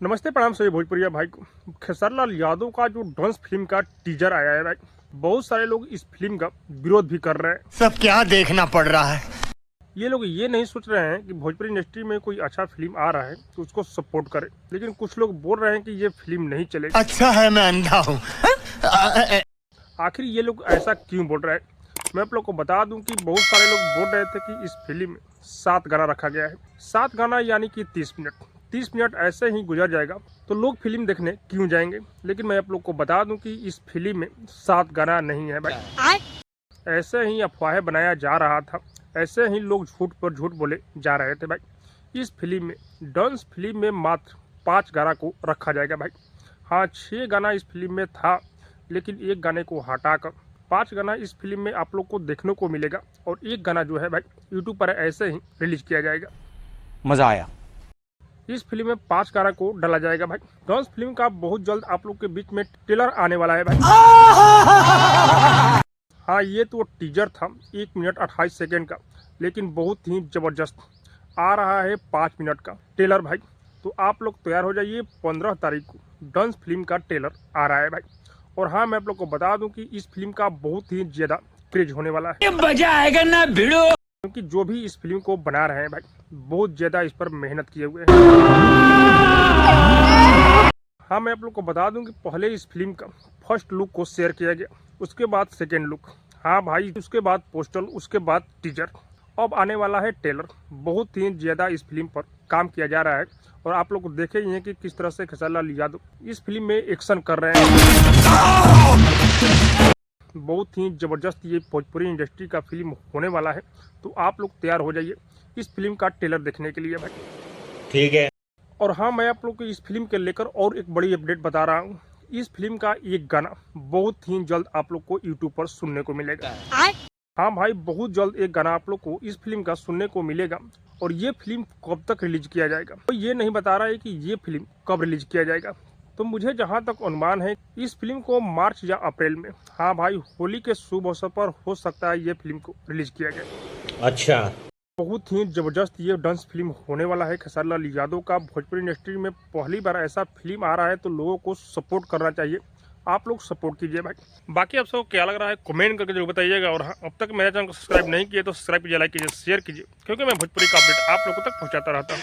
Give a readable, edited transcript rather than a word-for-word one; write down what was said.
नमस्ते प्रणाम सभी भोजपुरिया भाई को। खेसारी लाल यादव का जो डांस फिल्म का टीजर आया है भाई, बहुत सारे लोग इस फिल्म का विरोध भी कर रहे हैं। सब क्या देखना पड़ रहा है। ये लोग ये नहीं सोच रहे हैं कि भोजपुरी इंडस्ट्री में कोई अच्छा फिल्म आ रहा है तो उसको सपोर्ट करें, लेकिन कुछ लोग बोल रहे हैं कि ये फिल्म नहीं चलेगी। अच्छा है मैं अंधा हूँ। आखिर ये लोग ऐसा क्यों बोल रहे हैं? मैं आप लोग को बता दूं कि बहुत सारे लोग बोल रहे थे कि इस फिल्म में 7 गाना रखा गया है। 7 गाना यानी कि 30 मिनट। 30 मिनट ऐसे ही गुजर जाएगा तो लोग फिल्म देखने क्यों जाएंगे? लेकिन मैं आप लोग को बता दूं कि इस फिल्म में 7 गाना नहीं है भाई। ऐसे ही अफवाहें बनाया जा रहा था, ऐसे ही लोग झूठ पर झूठ बोले जा रहे थे भाई। इस फिल्म में डांस फिल्म में मात्र 5 गाना को रखा जाएगा भाई। हाँ, 6 गाना इस फिल्म में था, लेकिन एक गाने को हटाकर 5 गाना इस फिल्म में आप लोग को देखने को मिलेगा और एक गाना जो है भाई यूट्यूब पर ऐसे ही रिलीज किया जाएगा। मजा आया। इस फिल्म में 5 गाना को डाला जाएगा भाई। डांस फिल्म का बहुत जल्द आप लोग के बीच में ट्रेलर आने वाला है भाई। हाँ, ये तो टीजर था 1 मिनट 28 सेकेंड का, लेकिन बहुत ही जबरदस्त आ रहा है 5 मिनट का ट्रेलर भाई। तो आप लोग तैयार हो जाइए, 15 तारीख को डांस फिल्म का ट्रेलर आ रहा है भाई। और हाँ, मैं आप लोग को बता दूं कि इस फिल्म का बहुत ही ज्यादा क्रेज होने वाला है। मजा आएगा ना भिड़ो। क्योंकि जो भी इस फिल्म को बना रहे हैं भाई, बहुत ज्यादा इस पर मेहनत किए हुए हैं। हाँ, मैं आप लोग को बता दूं कि पहले इस फिल्म का फर्स्ट लुक को शेयर किया गया, उसके बाद सेकेंड लुक, हाँ भाई, उसके बाद पोस्टर, उसके बाद टीजर, अब आने वाला है ट्रेलर। बहुत ही ज्यादा इस फिल्म पर काम किया जा रहा है और आप लोग देखे ही हैं कि किस तरह से खेसारी लाल यादव इस फिल्म में एक्शन कर रहे हैं। बहुत ही जबरदस्त ये भोजपुरी इंडस्ट्री का फिल्म होने वाला है, तो आप लोग तैयार हो जाइए इस फिल्म का ट्रेलर देखने के लिए भाई। ठीक है। और हाँ, मैं आप लोग को इस फिल्म के लेकर और एक बड़ी अपडेट बता रहा हूँ। इस फिल्म का एक गाना बहुत ही जल्द आप लोग को यूट्यूब पर सुनने को मिलेगा। हाँ भाई, बहुत जल्द एक गाना आप लोग को इस फिल्म का सुनने को मिलेगा। और ये फिल्म कब तक रिलीज किया जाएगा तो ये नहीं बता रहा है कि ये फिल्म कब रिलीज किया जाएगा। तो मुझे जहां तक अनुमान है, इस फिल्म को मार्च या अप्रैल में, हाँ भाई, होली के शुभ अवसर पर हो सकता है ये फिल्म को रिलीज किया जाए। अच्छा, बहुत ही जबरदस्त ये डांस फिल्म होने वाला है खेसारी लाल यादव का। भोजपुरी इंडस्ट्री में पहली बार ऐसा फिल्म आ रहा है, तो लोगों को सपोर्ट करना चाहिए। आप लोग सपोर्ट कीजिए भाई। बाकी आप सबको क्या लग रहा है कमेंट करके जरूर बताइएगा। और हाँ, अब तक मेरे चैनल को सब्सक्राइब नहीं किए तो सब्सक्राइब कीजिए, लाइक कीजिए, शेयर कीजिए, क्योंकि मैं भोजपुरी का अपडेट आप लोगों तक पहुंचाता रहता हूँ।